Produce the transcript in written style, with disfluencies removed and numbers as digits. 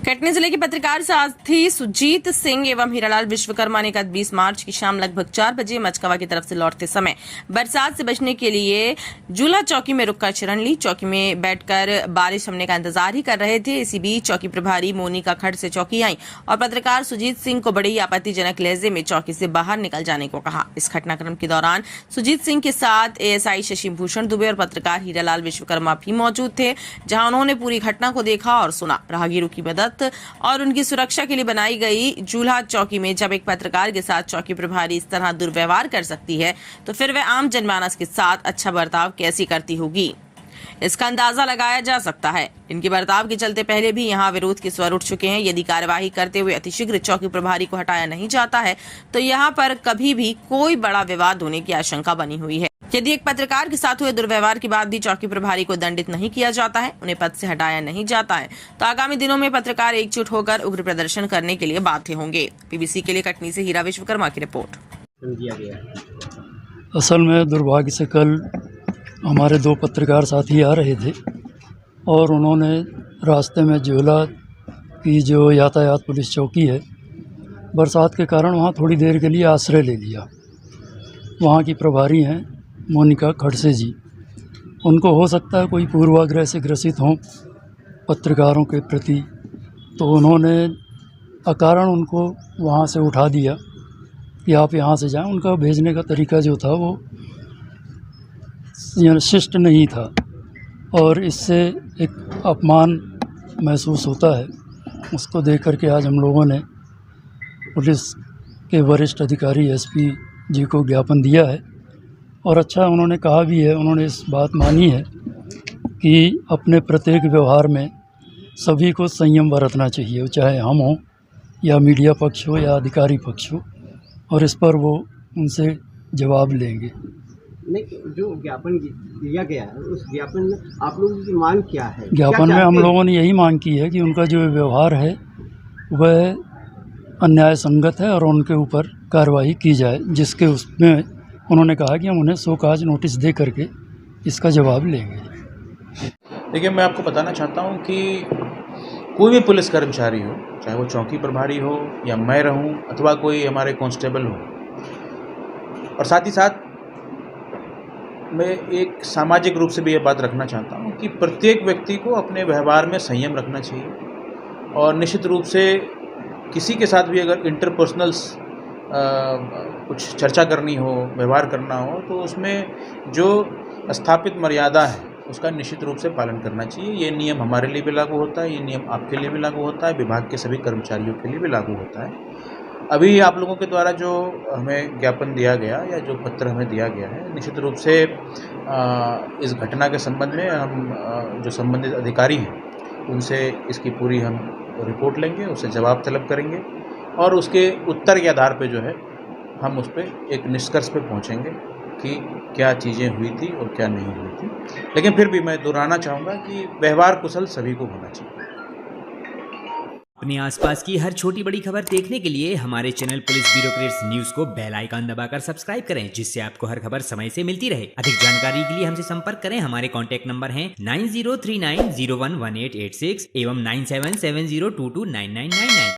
कटनी जिले के पत्रकार साथी सुजीत सिंह एवं हीरालाल विश्वकर्मा ने गत 20 मार्च की शाम लगभग 4 बजे मचकवा की तरफ से लौटते समय बरसात से बचने के लिए झूला चौकी में रुककर शरण ली। चौकी में बैठकर बारिश हमने का इंतजार ही कर रहे थे। इसी बीच चौकी प्रभारी मोनिका खड़ से चौकी आई और पत्रकार सुजीत सिंह को बड़ी आपत्तिजनक लहजे में चौकी से बाहर निकल जाने को कहा। इस घटनाक्रम के दौरान सुजीत सिंह के साथ एएसआई शशि भूषण दुबे और पत्रकार हीरालाल विश्वकर्मा भी मौजूद थे, जहां उन्होंने पूरी घटना को देखा और सुना। राहगीरों की मदद और उनकी सुरक्षा के लिए बनाई गई झूला चौकी में जब एक पत्रकार के साथ चौकी प्रभारी इस तरह दुर्व्यवहार कर सकती है तो फिर वह आम जनमानस के साथ अच्छा बर्ताव कैसी करती होगी, इसका अंदाजा लगाया जा सकता है। इनके बर्ताव के चलते पहले भी यहां विरोध के स्वर उठ चुके हैं। यदि कार्यवाही करते हुए अतिशीघ्र चौकी प्रभारी को हटाया नहीं जाता है तो यहां पर कभी भी कोई बड़ा विवाद होने की आशंका बनी हुई है। यदि एक पत्रकार के साथ हुए दुर्व्यवहार के बाद भी चौकी प्रभारी को दंडित नहीं किया जाता है, उन्हें पद से हटाया नहीं जाता है, तो आगामी दिनों में पत्रकार एकजुट होकर उग्र प्रदर्शन करने के लिए बाध्य होंगे। पीबीसी के लिए कटनी से हीरा विश्वकर्मा की रिपोर्ट। असल में दुर्भाग्य से कल हमारे 2 पत्रकार साथी आ रहे थे और उन्होंने रास्ते में झूला की जो यातायात पुलिस चौकी है, बरसात के कारण वहाँ थोड़ी देर के लिए आश्रय ले लिया। वहाँ की प्रभारी हैं मोनिका खड़से जी। उनको हो सकता है कोई पूर्वाग्रह से ग्रसित हों पत्रकारों के प्रति, तो उन्होंने अकारण उनको वहाँ से उठा दिया कि आप यहाँ से जाएं। उनका भेजने का तरीका जो था वो शिष्ट नहीं था और इससे एक अपमान महसूस होता है। उसको देख करके आज हम लोगों ने पुलिस के वरिष्ठ अधिकारी एसपी जी को ज्ञापन दिया है और अच्छा उन्होंने कहा भी है, उन्होंने इस बात मानी है कि अपने प्रत्येक व्यवहार में सभी को संयम बरतना चाहिए, चाहे हम हों या मीडिया पक्ष हो या अधिकारी पक्ष हो, और इस पर वो उनसे जवाब लेंगे। नहीं, जो ज्ञापन दिया गया है उस ज्ञापन में आप लोगों की मांग क्या है? ज्ञापन में हम लोगों ने यही मांग की है कि उनका जो व्यवहार है वह अन्याय संगत है और उनके ऊपर कार्रवाई की जाए, जिसके उसमें उन्होंने कहा कि हम उन्हें शोकाज नोटिस दे करके इसका जवाब लेंगे। देखिए, मैं आपको बताना चाहता हूं कि कोई भी पुलिस कर्मचारी हो, चाहे वो चौकी प्रभारी हो या मैं रहूं अथवा कोई हमारे कांस्टेबल हो, और साथ ही साथ मैं एक सामाजिक रूप से भी ये बात रखना चाहता हूं कि प्रत्येक व्यक्ति को अपने व्यवहार में संयम रखना चाहिए और निश्चित रूप से किसी के साथ भी अगर इंटरपर्सनल कुछ चर्चा करनी हो, व्यवहार करना हो, तो उसमें जो स्थापित मर्यादा है उसका निश्चित रूप से पालन करना चाहिए। ये नियम हमारे लिए भी लागू होता है, ये नियम आपके लिए भी लागू होता है, विभाग के सभी कर्मचारियों के लिए भी लागू होता है। अभी आप लोगों के द्वारा जो हमें ज्ञापन दिया गया या जो पत्र हमें दिया गया है, निश्चित रूप से इस घटना के संबंध में हम जो संबंधित अधिकारी हैं उनसे इसकी पूरी हम रिपोर्ट लेंगे, उससे जवाब तलब करेंगे और उसके उत्तर के आधार पे जो है हम उस पर एक निष्कर्ष पे पहुंचेंगे कि क्या चीज़ें हुई थी और क्या नहीं हुई थी। लेकिन फिर भी मैं दोहराना चाहूँगा कि व्यवहार कुशल सभी को होना चाहिए। अपने आसपास की हर छोटी बड़ी खबर देखने के लिए हमारे चैनल पुलिस ब्यूरोक्रेट्स न्यूज को बेल आइकन दबाकर सब्सक्राइब करें, जिससे आपको हर खबर समय से मिलती रहे। अधिक जानकारी के लिए हमसे संपर्क करें। हमारे कॉन्टैक्ट नंबर हैं 9039011886 एवं 9770229999।